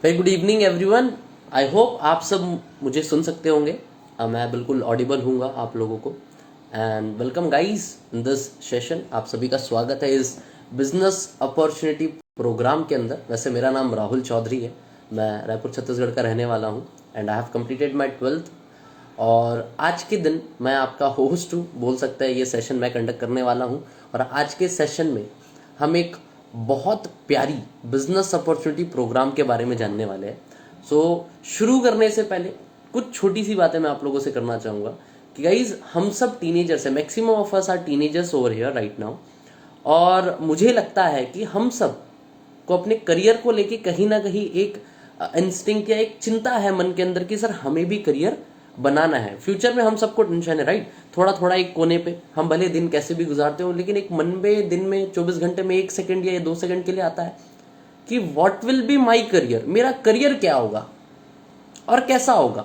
Very good evening everyone. I hope आप सब मुझे सुन सकते होंगे। मैं बिल्कुल ऑडिबल हूँगा आप लोगों को। And welcome guys in this session. आप सभी का स्वागत है इस बिजनेस अपॉर्चुनिटी प्रोग्राम के अंदर। वैसे मेरा नाम राहुल चौधरी है, मैं रायपुर छत्तीसगढ़ का रहने वाला हूँ and I have completed my 12th। और आज के दिन मैं आपका होस्ट हूँ, बोल सकते हैं। ये सेशन मैं कंडक्ट करने वाला हूँ और आज के सेशन में हम एक बहुत प्यारी बिजनेस अपॉर्चुनिटी प्रोग्राम के बारे में जानने वाले हैं। सो शुरू करने से पहले कुछ छोटी सी बातें मैं आप लोगों से करना चाहूँगा कि गाइज हम सब टीनेजर्स हैं, maximum of us are teenagers over here right now. और मुझे लगता है कि हम सब को अपने करियर को लेके कहीं ना कहीं एक इंस्टिंक्ट या एक चिंता है मन के अंदर कि सर हमें भी करियर बनाना है। फ्यूचर में हम सबको टेंशन है राइट। थोड़ा थोड़ा एक कोने पे हम भले दिन कैसे भी गुजारते हो, लेकिन एक मन में दिन में 24 घंटे में 1 सेकंड या 2 सेकंड के लिए आता है कि what will be my career, मेरा करियर क्या होगा और कैसा होगा।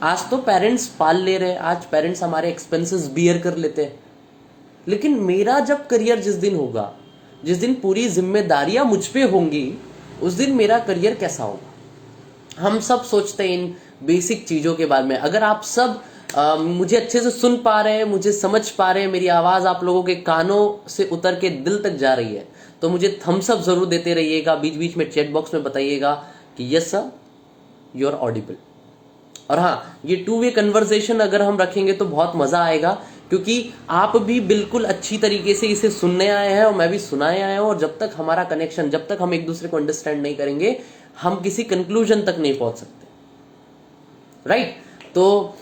आज तो पेरेंट्स पाल ले रहे हैं, आज पेरेंट्स हमारे एक्सपेंसेस बियर कर लेते हैं, लेकिन मेरा जब करियर जिस दिन होगा, जिस दिन पूरी जिम्मेदारियां मुझ पे होंगी, उस दिन मेरा करियर कैसा होगा। हम सब सोचते हैं इन बेसिक चीजों के बारे में। अगर आप सब मुझे अच्छे से सुन पा रहे हैं, मुझे समझ पा रहे हैं, मेरी आवाज आप लोगों के कानों से उतर के दिल तक जा रही है, तो मुझे थम्स अप जरूर देते रहिएगा। बीच बीच में चैट बॉक्स में बताइएगा कि yes sir you are audible. और हाँ, ये 2 वे कन्वर्सेशन अगर हम रखेंगे तो बहुत मजा आएगा, क्योंकि आप भी बिल्कुल अच्छी तरीके से इसे सुनने आए हैं और मैं भी सुनाए आया हूं। और जब तक हमारा कनेक्शन, जब तक हम एक दूसरे को अंडरस्टैंड नहीं करेंगे, हम किसी कंक्लूजन तक नहीं पहुंच सकते राइट। तो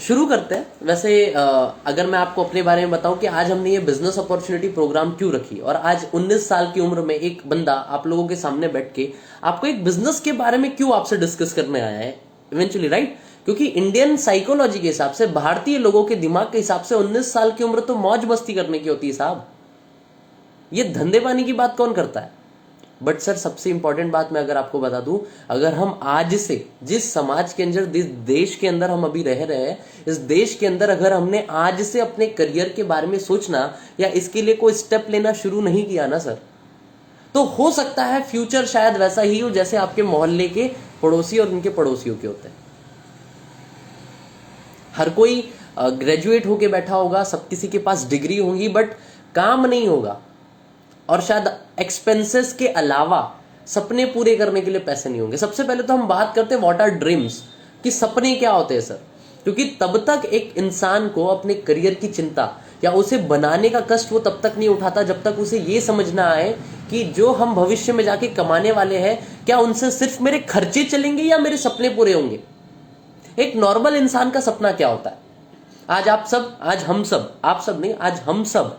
शुरू करते हैं। वैसे अगर मैं आपको अपने बारे में बताऊं कि आज हमने ये बिजनेस अपॉर्चुनिटी प्रोग्राम क्यों रखी, और आज 19 साल की उम्र में एक बंदा आप लोगों के सामने बैठ के आपको एक बिजनेस के बारे में क्यों आपसे डिस्कस करने आया है इवेंचुअली राइट। क्योंकि इंडियन साइकोलॉजी के हिसाब से, भारतीय लोगों के दिमाग के हिसाब से 19 साल की उम्र तो मौज मस्ती करने की होती है साहब। ये धंधे पानी की बात कौन करता है। बट सर सबसे इंपॉर्टेंट बात मैं अगर आपको बता दूं, अगर हम आज से जिस समाज के अंदर, जिस देश के अंदर हम अभी रह रहे हैं, इस देश के अंदर अगर हमने आज से अपने करियर के बारे में सोचना या इसके लिए कोई स्टेप लेना शुरू नहीं किया ना सर, तो हो सकता है फ्यूचर शायद वैसा ही हो जैसे आपके मोहल्ले के पड़ोसी और उनके पड़ोसियों के होते हैं। हर कोई ग्रेजुएट होके बैठा होगा, सब किसी के पास डिग्री होंगी, बट काम नहीं होगा। और शायद एक्सपेंसेस के अलावा सपने पूरे करने के लिए पैसे नहीं होंगे। सबसे पहले तो हम बात करते हैं व्हाट आर ड्रीम्स, कि सपने क्या होते हैं सर। क्योंकि तब तक एक इंसान को अपने करियर की चिंता या उसे बनाने का कष्ट वो तब तक नहीं उठाता जब तक उसे ये समझना आए कि जो हम भविष्य में जाके कमाने वाले हैं, क्या उनसे सिर्फ मेरे खर्चे चलेंगे या मेरे सपने पूरे होंगे। एक नॉर्मल इंसान का सपना क्या होता है। आज आप सब, आज हम सब, आप सब नहीं, आज हम सब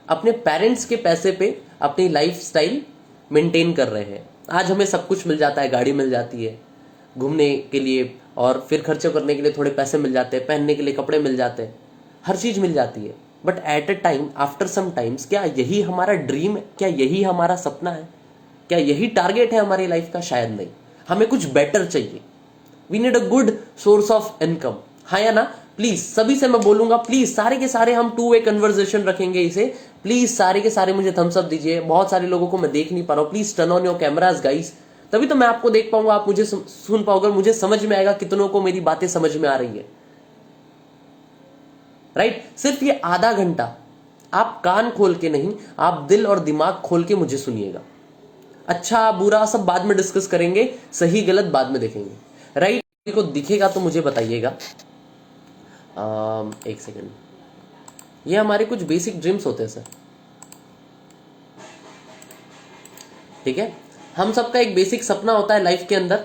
अपने पेरेंट्स के पैसे पे अपनी लाइफस्टाइल मेंटेन कर रहे हैं। आज हमें सब कुछ मिल जाता है, गाड़ी मिल जाती है घूमने के लिए, और फिर खर्चे करने के लिए थोड़े पैसे मिल जाते हैं, पहनने के लिए कपड़े मिल जाते हैं, हर चीज मिल जाती है। But at a time, after some times, क्या यही हमारा ड्रीम है, क्या यही हमारा सपना है, क्या यही टारगेट है हमारी लाइफ का। शायद नहीं। हमें कुछ बेटर चाहिए। We need a good source of income, हाँ या ना। प्लीज सभी से मैं बोलूंगा, प्लीज सारे के सारे हम 2 वे कन्वर्सेशन रखेंगे इसे। प्लीज सारे के सारे मुझे थम्स अप दीजिए। बहुत सारे लोगों को मैं देख नहीं पा रहा हूं। Please turn on your cameras guys, तभी तो मैं आपको देख पाऊंगा, आप मुझे सुन पाओगे, मुझे समझ में आएगा कितनों को मेरी बातें समझ में आ रही है राइट। सिर्फ ये आधा घंटा आप कान खोल के नहीं, आप दिल और दिमाग खोल के मुझे सुनिएगा। अच्छा बुरा सब बाद में डिस्कस करेंगे, सही गलत बाद में देखेंगे राइट। को दिखेगा तो मुझे बताइएगा। एक सेकेंड। ये हमारे कुछ बेसिक ड्रीम्स होते हैं सर, ठीक है। हम सबका एक बेसिक सपना होता है लाइफ के अंदर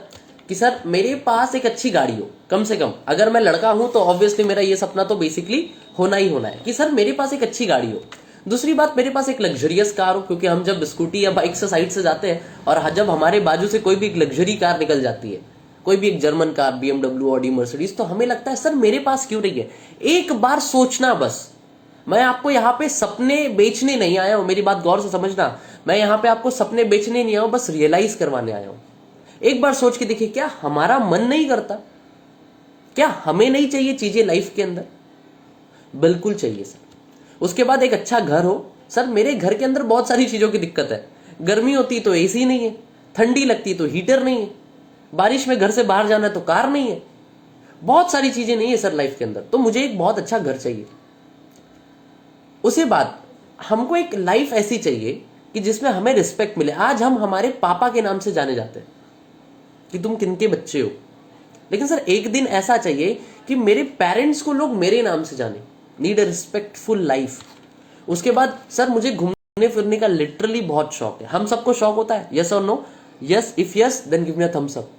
कि सर मेरे पास एक अच्छी गाड़ी हो, कम से कम। अगर मैं लड़का हूं तो ऑब्वियसली मेरा ये सपना तो बेसिकली होना ही होना है कि सर मेरे पास एक अच्छी गाड़ी हो। दूसरी बात, मेरे पास एक लग्जरियस कार हो, क्योंकि हम जब स्कूटी या बाइक से साइड से जाते हैं और जब हमारे बाजू से कोई भी एक लग्जरी कार निकल जाती है, कोई भी एक German car, BMW, Audi, Mercedes, तो हमें लगता है सर मेरे पास क्यों नहीं है। एक बार सोचना बस। मैं आपको यहाँ पे सपने बेचने नहीं आया हूं, मेरी बात गौर से समझना। मैं यहाँ पे आपको सपने बेचने नहीं आया हूं, बस रियलाइज करवाने आया हूं। एक बार सोच के देखिए, क्या हमारा मन नहीं करता, क्या हमें नहीं चाहिए चीजें लाइफ के अंदर। बिल्कुल चाहिए सर। उसके बाद एक अच्छा घर हो। सर मेरे घर के अंदर बहुत सारी चीजों की दिक्कत है। गर्मी होती तो एसी नहीं है, ठंडी लगती है तो हीटर नहीं है, बारिश में घर से बाहर जाना है तो कार नहीं है, बहुत सारी चीजें नहीं है सर लाइफ के अंदर। तो मुझे एक बहुत अच्छा घर चाहिए। उसी बाद हमको एक लाइफ ऐसी चाहिए कि जिसमें हमें रिस्पेक्ट मिले। आज हम हमारे पापा के नाम से जाने जाते हैं कि तुम किनके बच्चे हो, लेकिन सर एक दिन ऐसा चाहिए कि मेरे पेरेंट्स को लोग मेरे नाम से जाने। Need a respectful life. उसके बाद सर मुझे घूमने फिरने का लिटरली बहुत शौक है। हम सबको शौक होता है, यस और no? Yes, if yes then give me a thumbs up.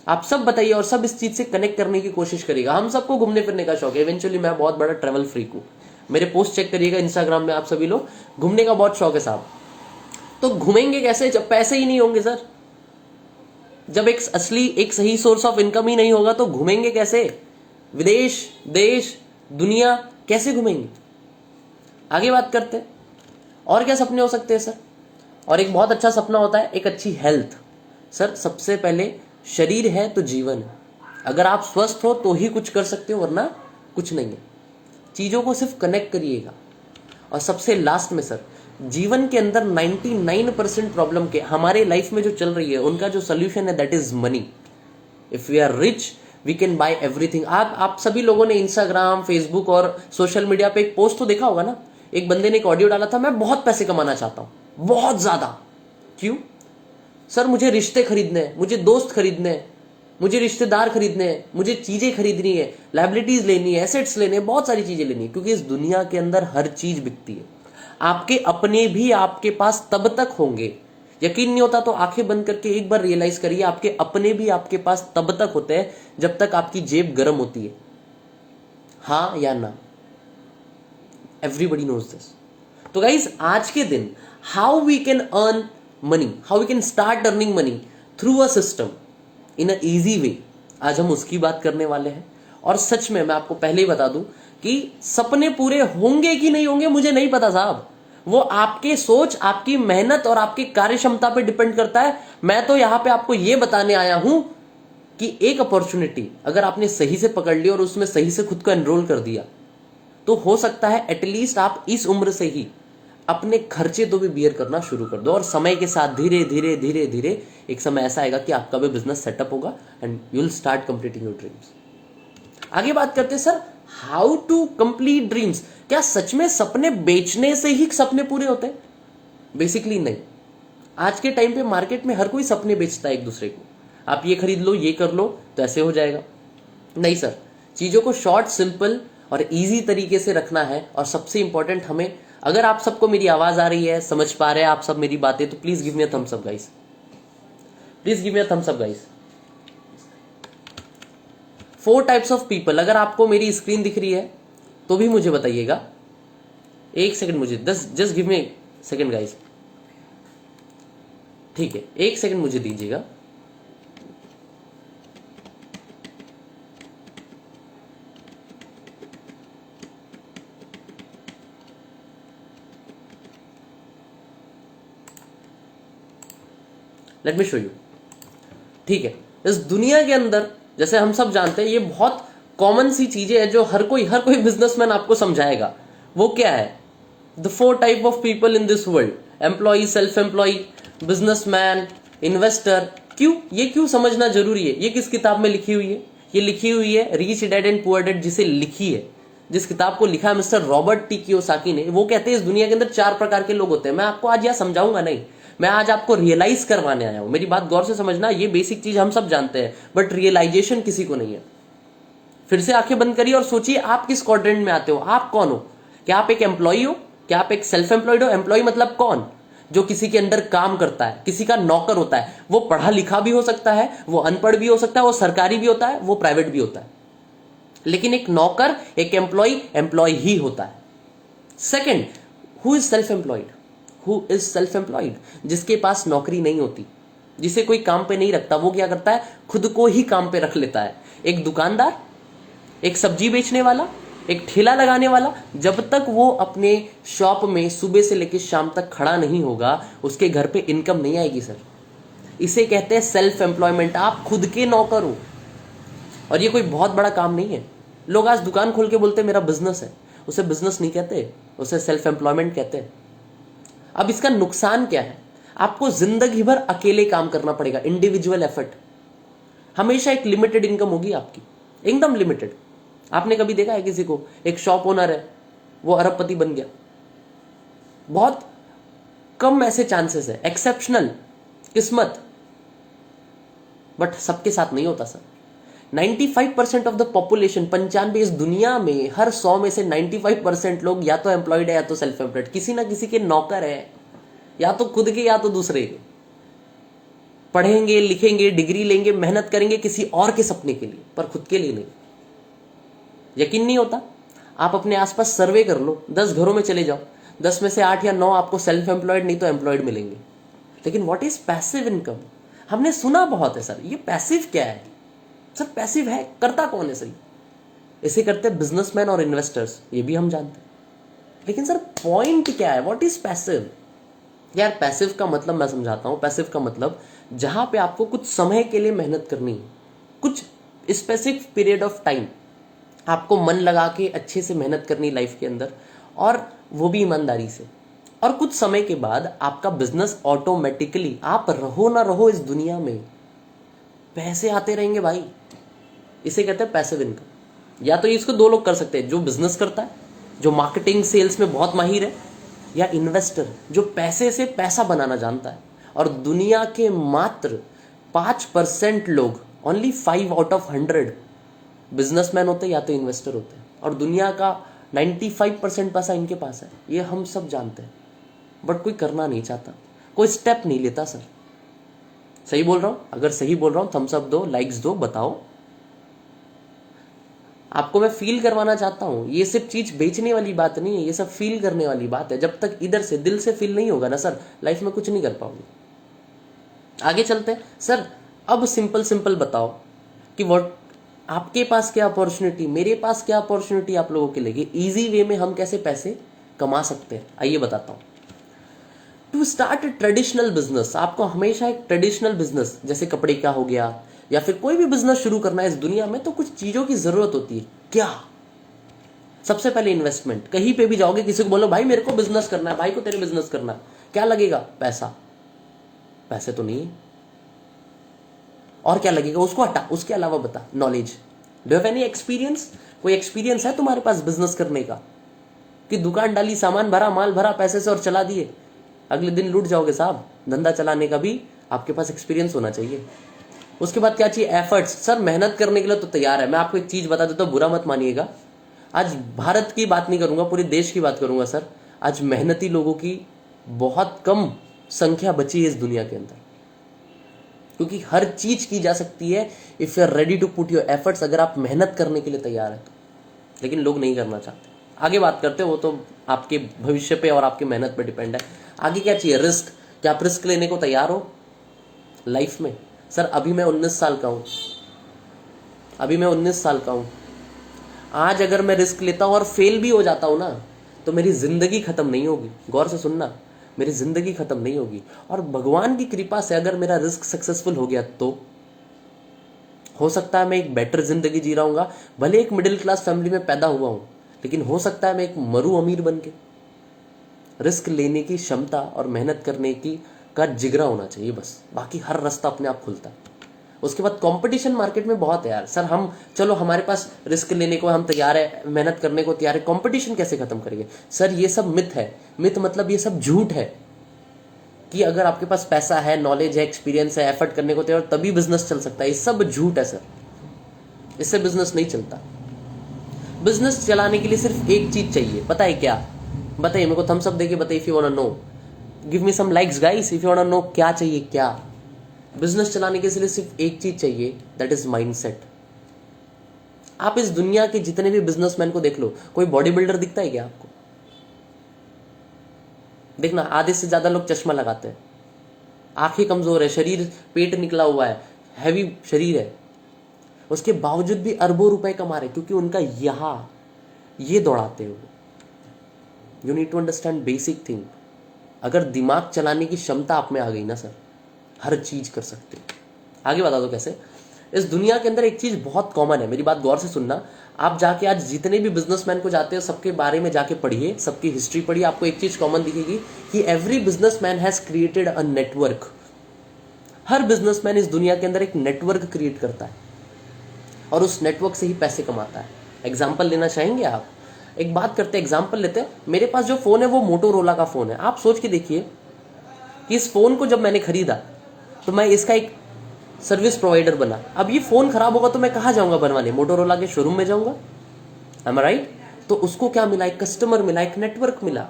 आप सब बताइए और सब इस चीज से कनेक्ट करने की कोशिश करिएगा। हम सबको घूमने फिरने का शौक है। इवेंचुअली मैं बहुत बड़ा ट्रैवल फ्रीक हूँ। मेरे पोस्ट चेक करिएगा इंस्टाग्राम में, आप सभी लोग, घूमने का बहुत शौक है साहब। तो घूमेंगे कैसे जब पैसे ही नहीं होंगे सर? जब एक असली एक सही सोर्स ऑफ इनकम ही नहीं होगा तो घूमेंगे कैसे? विदेश, देश, दुनिया कैसे घूमेंगे? आगे बात करते हैं और क्या सपने हो सकते हैं सर। और एक बहुत अच्छा सपना होता है एक अच्छी हेल्थ। सर सबसे पहले शरीर है तो जीवन है। अगर आप स्वस्थ हो तो ही कुछ कर सकते हो, वरना कुछ नहीं है। चीजों को सिर्फ कनेक्ट करिएगा। और सबसे लास्ट में सर, जीवन के अंदर 99% प्रॉब्लम के हमारे लाइफ में जो चल रही है उनका जो सोल्यूशन है that is money. If we are rich we can buy everything. आप सभी लोगों ने इंस्टाग्राम, फेसबुक और सोशल मीडिया पे एक पोस्ट तो देखा होगा ना। एक बंदे ने एक ऑडियो डाला था, मैं बहुत पैसे कमाना चाहता हूं, बहुत ज्यादा। क्यों सर? मुझे रिश्ते खरीदने हैं, मुझे दोस्त खरीदने हैं, मुझे रिश्तेदार खरीदने हैं, मुझे चीजें खरीदनी है, लाइबिलिटीज लेनी है, एसेट्स लेने हैं, बहुत सारी चीजें लेनी है। क्योंकि इस दुनिया के अंदर हर चीज बिकती है। आपके अपने भी आपके पास तब तक होंगे, यकीन नहीं होता तो आंखें बंद करके एक बार रियलाइज करिए, आपके अपने भी आपके पास तब तक होते हैं जब तक आपकी जेब गर्म होती है। हाँ या ना? Everybody knows this. तो गाइज आज के दिन how we can earn money, how we can start earning money through a system in a easy way, आज हम उसकी बात करने वाले हैं। और सच में मैं आपको पहले ही बता दूं कि सपने पूरे होंगे कि नहीं होंगे मुझे नहीं पता साहब। वो आपके सोच, आपकी मेहनत और आपकी कार्य क्षमता पे डिपेंड करता है। मैं तो यहां पे आपको ये बताने आया हूं कि एक अपॉर्चुनिटी अगर आपने सही से पकड़ ली और उसमें सही से खुद को एनरोल कर दिया तो हो सकता है एटलीस्ट आप इस उम्र से ही अपने खर्चे तो भी बियर करना शुरू कर दो। और समय के साथ धीरे धीरे धीरे धीरे एक समय ऐसा आएगा कि आपका भी बिजनेस सेटअप होगा and you will start completing your dreams. आगे बात करते हैं sir, how to complete dreams. क्या सच में सपने बेचने से ही सपने पूरे होते हैं? बेसिकली नहीं। आज के टाइम पे मार्केट में हर कोई सपने बेचता है एक दूसरे को। आप ये खरीद लो, ये कर लो तो ऐसे हो जाएगा। नहीं सर, चीजों को शॉर्ट, सिंपल और इजी तरीके से रखना है। और सबसे इंपॉर्टेंट हमें, अगर आप सबको मेरी आवाज आ रही है, समझ पा रहे हैं आप सब मेरी बातें, तो please give me a thumbs up guys, please give me a thumbs up guys. 4 types of people, अगर आपको मेरी स्क्रीन दिख रही है तो भी मुझे बताइएगा। एक सेकंड, मुझे just give me second guys. ठीक है, एक सेकंड मुझे दीजिएगा। Let me show you. ठीक है, इस दुनिया के अंदर जैसे हम सब जानते हैं ये बहुत कॉमन सी चीजें हैं जो हर कोई बिजनेसमैन आपको समझाएगा। वो क्या है? The 4 type of people in this world, employ, self employ, businessman, investor. क्यों ये क्यों समझना जरूरी है? ये किस किताब में लिखी हुई है? ये लिखी हुई है rich dad and poor dad, जिसे लिखी है, जिस किताब को लिखा है मिस्टर रॉबर्ट टी कियोसाकी ने। वो कहते हैं इस दुनिया के अंदर 4 प्रकार के लोग होते हैं। मैं आपको आज यह समझाऊंगा नहीं, मैं आज आपको रियलाइज करवाने आया हूं। मेरी बात गौर से समझना, ये बेसिक चीज हम सब जानते हैं बट रियलाइजेशन किसी को नहीं है। फिर से आंखें बंद करिए और सोचिए आप किस क्वाड्रेंट में आते हो, आप कौन हो? क्या आप एक एम्प्लॉय हो? क्या आप एक सेल्फ एम्प्लॉयड हो? एम्प्लॉय मतलब कौन? जो किसी के अंडर काम करता है, किसी का नौकर होता है। वो पढ़ा लिखा भी हो सकता है, वो अनपढ़ भी हो सकता है, वो सरकारी भी होता है, वो प्राइवेट भी होता है, लेकिन एक नौकर, एक एम्प्लॉय ही होता है। Second, who is self employed? Who is self employed? जिसके पास नौकरी नहीं होती, जिसे कोई काम पे नहीं रखता, वो क्या करता है? खुद को ही काम पे रख लेता है। एक दुकानदार, एक सब्जी बेचने वाला, एक ठेला लगाने वाला, जब तक वो अपने शॉप में सुबह से लेकर शाम तक खड़ा नहीं होगा उसके घर पे इनकम नहीं आएगी सर। इसे कहते हैं सेल्फ एम्प्लॉयमेंट। आप खुद के नौकर हो और ये कोई बहुत बड़ा काम नहीं है। लोग आज दुकान खोल के बोलते हैं मेरा बिजनेस है, उसे बिजनेस नहीं कहते, उसे सेल्फ एम्प्लॉयमेंट कहते हैं। अब इसका नुकसान क्या है? आपको जिंदगी भर अकेले काम करना पड़ेगा, इंडिविजुअल एफर्ट। हमेशा एक लिमिटेड इनकम होगी आपकी, एकदम लिमिटेड। आपने कभी देखा है किसी को, एक शॉप ओनर है वो अरबपति बन गया? बहुत कम ऐसे चांसेस है, एक्सेप्शनल, किस्मत, बट सबके साथ नहीं होता सर। 95% ऑफ द पॉपुलेशन, 95, इस दुनिया में हर 100 में से 95% लोग या तो एम्प्लॉयड है या तो सेल्फ एम्प्लॉयड, किसी ना किसी के नौकर है, या तो खुद के या तो दूसरे के। पढ़ेंगे, लिखेंगे, डिग्री लेंगे, मेहनत करेंगे किसी और के सपने के लिए, पर खुद के लिए नहीं। यकीन नहीं होता? आप अपने आसपास सर्वे कर लो, 10 घरों में चले जाओ, 10 में से 8 या 9 आपको सेल्फ एम्प्लॉयड नहीं तो एम्प्लॉयड मिलेंगे। लेकिन व्हाट इज पैसिव इनकम? हमने सुना बहुत है सर, ये पैसिव क्या है सर? पैसिव है, करता कौन है सर? इसे करते बिजनेसमैन और इन्वेस्टर्स, ये भी हम जानते हैं। लेकिन सर पॉइंट क्या है? What is passive? यार पैसिव का मतलब मैं समझाता हूं। पैसिव का मतलब जहां पे आपको कुछ समय के लिए मेहनत करनी है, कुछ स्पेसिफिक पीरियड ऑफ टाइम आपको मन लगा के अच्छे से मेहनत करनी लाइफ के अंदर, और वो भी ईमानदारी से, और कुछ समय के बाद आपका बिजनेस ऑटोमेटिकली, आप रहो ना रहो इस दुनिया में, पैसे आते रहेंगे भाई। इसे कहते हैं पैसिव इनकम। या तो इसको दो लोग कर सकते हैं, जो बिजनेस करता है, जो मार्केटिंग सेल्स में बहुत माहिर है, या इन्वेस्टर जो पैसे से पैसा बनाना जानता है। और दुनिया के मात्र 5% लोग, ओनली 5 आउट ऑफ 100 बिजनेसमैन होते हैं या तो इन्वेस्टर होते हैं, और दुनिया का 95% पैसा इनके पास है। ये हम सब जानते हैं, बट कोई करना नहीं चाहता, कोई स्टेप नहीं लेता सर। सही बोल रहा हूं? अगर सही बोल रहा हूं थम्स अप दो, लाइक्स दो, बताओ। आपको मैं फील करवाना चाहता हूं, ये सिर्फ चीज बेचने वाली बात नहीं है, ये सब फील करने वाली बात है। जब तक इधर से दिल से फील नहीं होगा ना सर, लाइफ में कुछ नहीं कर पाओगे। आगे चलते हैं सर। अब सिंपल सिंपल बताओ कि व्हाट, आपके पास क्या अपॉर्चुनिटी, मेरे पास क्या अपॉर्चुनिटी आप लोगों के लिए, इजी वे में हम कैसे पैसे कमा सकते हैं, आइए बताता हूं। टू स्टार्ट ट्रेडिशनल बिजनेस, आपको हमेशा एक ट्रेडिशनल बिजनेस, जैसे कपड़े का हो गया या फिर कोई भी बिजनेस शुरू करना है इस दुनिया में, तो कुछ चीजों की जरूरत होती है। क्या? सबसे पहले इन्वेस्टमेंट। कहीं पे भी जाओगे, किसी को बोलो भाई मेरे को बिजनेस करना है, भाई को तेरे बिजनेस करना है, क्या लगेगा? पैसा। पैसे तो नहीं है, और क्या लगेगा? उसको हटा, उसके अलावा बता। Knowledge. Do have any experience? कोई एक्सपीरियंस है तुम्हारे पास बिजनेस करने का, कि दुकान डाली, सामान भरा, माल भरा पैसे से और चला दिए, अगले दिन लूट जाओगे साहब। धंधा चलाने का भी आपके पास एक्सपीरियंस होना चाहिए। उसके बाद क्या चाहिए? एफर्ट्स। सर मेहनत करने के लिए तो तैयार है। मैं आपको एक चीज बता देता हूं, बुरा मत मानिएगा। आज भारत की बात नहीं करूंगा, पूरे देश की बात करूंगा सर। आज मेहनती लोगों की बहुत कम संख्या बची है इस दुनिया के अंदर, क्योंकि हर चीज की जा सकती है if you are ready to put your efforts, अगर आप मेहनत करने के लिए तैयार है तो। लेकिन लोग नहीं करना चाहते। आगे बात करते हैं, वो तो आपके भविष्य पे और आपकी मेहनत पे डिपेंड है। आगे क्या चाहिए? रिस्क। क्या आप रिस्क लेने को तैयार हो लाइफ में? सर अभी मैं 19 साल का हूं, अभी मैं 19 साल का हूं। आज अगर मैं रिस्क लेता हूं और फेल भी हो जाता हूं ना, तो मेरी जिंदगी खत्म नहीं होगी। गौर से सुनना, मेरी जिंदगी खत्म नहीं होगी। और भगवान की कृपा से अगर मेरा रिस्क सक्सेसफुल हो गया तो हो सकता है मैं एक बेटर जिंदगी जी रहा हूंगा। भले एक मिडिल क्लास फैमिली में पैदा हुआ हूं, लेकिन हो सकता है मैं एक मरू अमीर बन के। रिस्क लेने की क्षमता और मेहनत करने की का जिगरा होना चाहिए बस, बाकी हर रास्ता अपने आप खुलता है। उसके बाद कंपटीशन मार्केट में बहुत है यार। सर हम, चलो हमारे पास रिस्क लेने को हम तैयार है, मेहनत करने को तैयार है, कंपटीशन कैसे खत्म करेंगे? सर ये सब मिथ है। मिथ मतलब ये सब झूठ है कि अगर आपके पास पैसा है, नॉलेज है, एक्सपीरियंस है, एफर्ट करने को तैयार, तभी बिजनेस चल सकता है। ये सब झूठ है सर, इससे बिजनेस नहीं चलता। बिजनेस चलाने के लिए सिर्फ एक चीज चाहिए, पता है क्या? बताइए मेरे को, थम्स अप देके बताइए if you want to know. Give me some likes guys if you want to know. क्या चाहिए? क्या? बिजनेस चलाने के लिए सिर्फ एक चीज चाहिए, दैट इज माइंडसेट। आप इस दुनिया के जितने भी बिजनेसमैन को देख लो, कोई बॉडी बिल्डर दिखता है क्या आपको? देखना, आधे से ज्यादा लोग चश्मा लगाते हैं, आंखें कमजोर है, शरीर, पेट निकला हुआ है, हैवी शरीर है, उसके बावजूद भी अरबों रुपए कमा रहे, क्योंकि उनका यहां ये दौड़ाते हो। You need to understand basic thing. अगर दिमाग चलाने की क्षमता आप में आ गई ना सर, हर चीज कर सकते हो। आगे बता दो कैसे। इस दुनिया के अंदर एक चीज बहुत कॉमन है, मेरी बात गौर से सुनना। आप जाके आज जितने भी बिजनेसमैन को जाते हो सबके बारे में जाके पढ़िए, सबकी हिस्ट्री पढ़िए, आपको एक चीज कॉमन दिखेगी कि every businessman has created a network. Her businessman इस दुनिया के अंदर एक नेटवर्क क्रिएट करता है और उस नेटवर्क से ही पैसे कमाता है। एग्जाम्पल लेना चाहेंगे आप? एक बात करते हैं, एग्जाम्पल लेते हैं। मेरे पास जो फोन है वो मोटोरोला का फोन है। आप सोच के देखिए कि इस फोन को जब मैंने खरीदा तो मैं इसका एक सर्विस प्रोवाइडर बना। अब ये फोन खराब होगा तो मैं कहाँ जाऊंगा बनवाने? मोटोरोला के शोरूम में जाऊंगा। एम आई राइट? तो उसको क्या मिला? एक कस्टमर मिला, एक नेटवर्क मिला।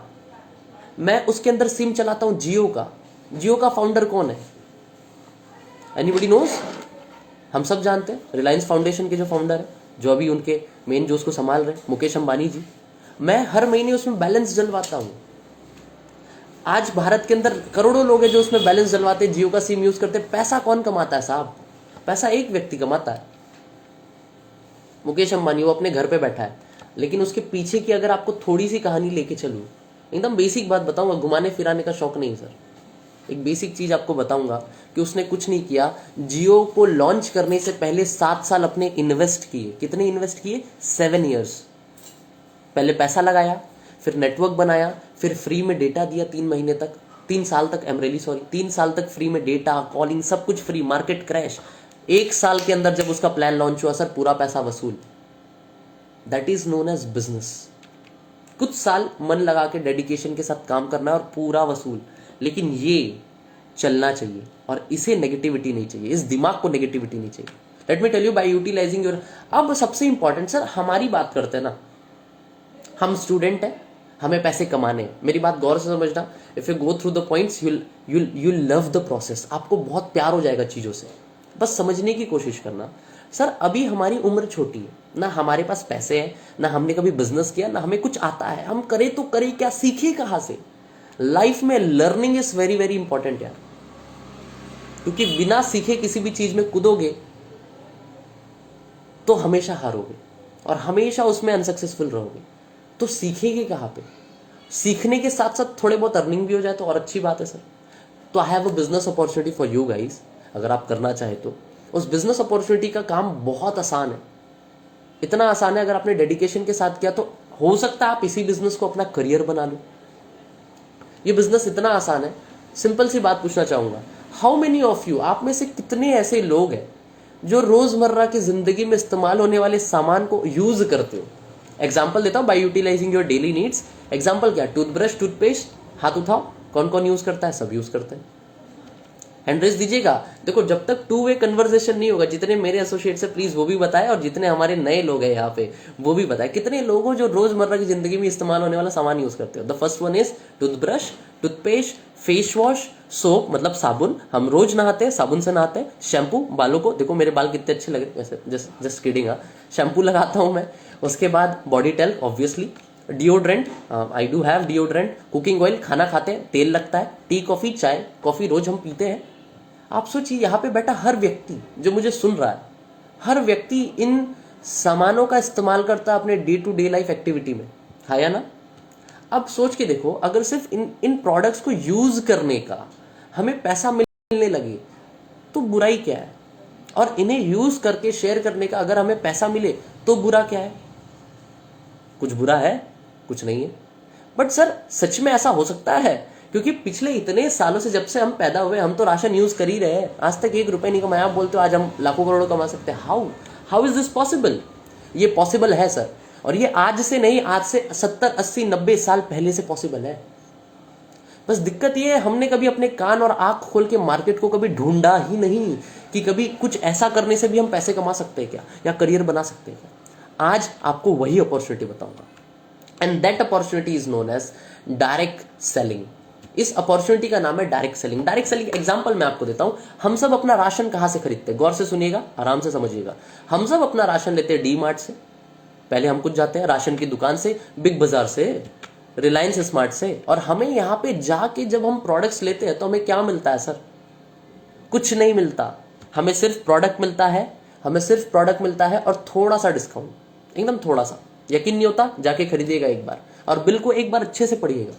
मैं उसके अंदर सिम चलाता हूं जियो का। जियो का फाउंडर कौन है? Anybody knows? हम सब जानते हैं, रिलायंस फाउंडेशन के जो फाउंडर है, जो अभी उनके मेन जो उसको संभाल रहे, मुकेश अंबानी जी। मैं हर महीने उसमें बैलेंस डलवाता हूं। आज भारत के अंदर करोड़ों लोग हैं जो उसमें बैलेंस डलवाते, जियो का सिम यूज करते। पैसा कौन कमाता है साहब? पैसा एक व्यक्ति कमाता है, मुकेश अंबानी। वो अपने घर पे बैठा है, लेकिन उसके पीछे की अगर आपको थोड़ी सी कहानी लेके चलूं, एकदम बेसिक बात बताऊंगा, घुमाने फिराने का शौक नहीं सर। एक बेसिक चीज आपको बताऊंगा कि उसने कुछ नहीं किया। जियो को लॉन्च करने से पहले 7 साल अपने इन्वेस्ट किए। कितने इन्वेस्ट किए? 7 ईयर्स। पहले पैसा लगाया, फिर नेटवर्क बनाया, फिर फ्री में डेटा दिया 3 महीने तक, 3 साल तक, 3 साल तक फ्री में डेटा, कॉलिंग, सब कुछ फ्री। Market crash. 1 साल के अंदर जब उसका प्लान लॉन्च हुआ सर, पूरा पैसा वसूल। That is known as business. कुछ साल मन लगा के डेडिकेशन के साथ काम करना है और पूरा वसूल। लेकिन ये चलना चाहिए और इसे नेगेटिविटी नहीं चाहिए, इस दिमाग को नेगेटिविटी नहीं चाहिए। Let me tell you, by utilizing your. अब सबसे इंपॉर्टेंट सर, हमारी बात करते हैं ना, हम स्टूडेंट हैं, हमें पैसे कमाने हैं। मेरी बात गौर से समझना। If you go through the points you love the process. आपको बहुत प्यार हो जाएगा चीजों से। बस समझने की कोशिश करना। सर अभी हमारी उम्र छोटी है, ना हमारे पास पैसे हैं, ना हमने कभी बिजनेस किया, ना हमें कुछ आता है। हम करें तो करें क्या, सीखे कहां से? लाइफ में learning is very very important यार, क्योंकि बिना सीखे किसी भी चीज में कूदोगे तो हमेशा हारोगे और हमेशा उसमें अनसक्सेसफुल रहोगे। तो सीखेंगे कहां पे? सीखने के साथ साथ थोड़े बहुत अर्निंग भी हो जाए तो और अच्छी बात है सर। तो I have a business opportunity for you guys. अगर आप करना चाहे तो उस बिजनेस अपॉर्चुनिटी का काम बहुत आसान है। इतना आसान है, अगर आपने डेडिकेशन के साथ किया तो हो सकता है आप इसी बिजनेस को अपना करियर बना लो। ये बिजनेस इतना आसान है। सिंपल सी बात पूछना चाहूंगा, हाउ मेनी ऑफ यू, आप में से कितने ऐसे लोग हैं जो रोजमर्रा की जिंदगी में इस्तेमाल होने वाले सामान को यूज करते हो? एग्जाम्पल देता हूं, by utilizing your daily needs. Example क्या? टूथब्रश, टूथपेस्ट, हाथ उठाओ। कौन कौन यूज करता है? सब यूज करते हैं। हैंड रेस दीजिएगा। देखो, जब तक 2 वे कन्वर्सेशन नहीं होगा, जितने मेरे एसोसिएट्स है प्लीज वो भी बताएं, और जितने हमारे नए लोग हैं यहाँ पे वो भी बताएं, कितने लोग हो जो रोजमर्रा की जिंदगी में इस्तेमाल होने वाला सामान यूज करते हो? The first one is toothbrush, toothpaste, face wash, soap मतलब साबुन, हम रोज नहाते हैं, साबुन से नहाते हैं। शैम्पू, बालों को देखो मेरे बाल कितने अच्छे लगे वैसे, जस्ट किडिंग, हाँ, शैम्पू लगाता हूं मैं। उसके बाद body talc obviously, deodorant, I do have deodorant, cooking oil, खाना खाते हैं तेल लगता है, टी, कॉफी, चाय, कॉफी रोज हम पीते हैं। आप सोचिए यहाँ पे बैठा हर व्यक्ति जो मुझे सुन रहा है, हर व्यक्ति इन सामानों का इस्तेमाल करता है अपने day to day life activity में, है या ना? अब सोच के देखो, अगर सिर्फ इन प्रोडक्ट्स को यूज करने का हमें पैसा मिलने लगे तो बुराई क्या है? और इन्हें यूज करके शेयर करने का अगर हमें पैसा मिले तो बुरा क्या है? कुछ बुरा है? कुछ नहीं है। बट सर सच में ऐसा हो सकता है? क्योंकि पिछले इतने सालों से, जब से हम पैदा हुए, हम तो राशन यूज कर ही रहे हैं, आज तक 1 रुपए नहीं कमाया। आप बोलते हो आज हम लाखों करोड़ों कमा सकते हैं। How is this possible? ये पॉसिबल है सर, और ये आज से नहीं, आज से 70, 80, 90 साल पहले से पॉसिबल है। बस दिक्कत ये है, हमने कभी अपने कान और आंख खोल के मार्केट को कभी ढूंढा ही नहीं कि कभी कुछ ऐसा करने से भी हम पैसे कमा सकते हैं क्या, या करियर बना सकते हैं क्या। आज आपको वही अपॉर्चुनिटी बताऊंगा, and that opportunity is known as direct selling. इस अपॉर्चुनिटी का नाम है direct selling. Direct selling example मैं आपको देता हूं। हम सब अपना राशन कहां से खरीदते हैं? गौर से सुनिएगा, आराम से समझिएगा। हम सब अपना राशन लेते हैं डी मार्ट से। पहले हम कुछ जाते हैं राशन की दुकान से, बिग बाजार से, रिलायंस स्मार्ट से, और हमें यहां पे जाके जब हम प्रोडक्ट्स लेते हैं तो हमें क्या मिलता है सर? कुछ नहीं मिलता। हमें सिर्फ प्रोडक्ट मिलता है, हमें सिर्फ प्रोडक्ट मिलता है और थोड़ा सा डिस्काउंट, एकदम थोड़ा सा। यकीन नहीं होता? जाके खरीदिएगा एक बार, और बिल को एक बार अच्छे से पढ़िएगा,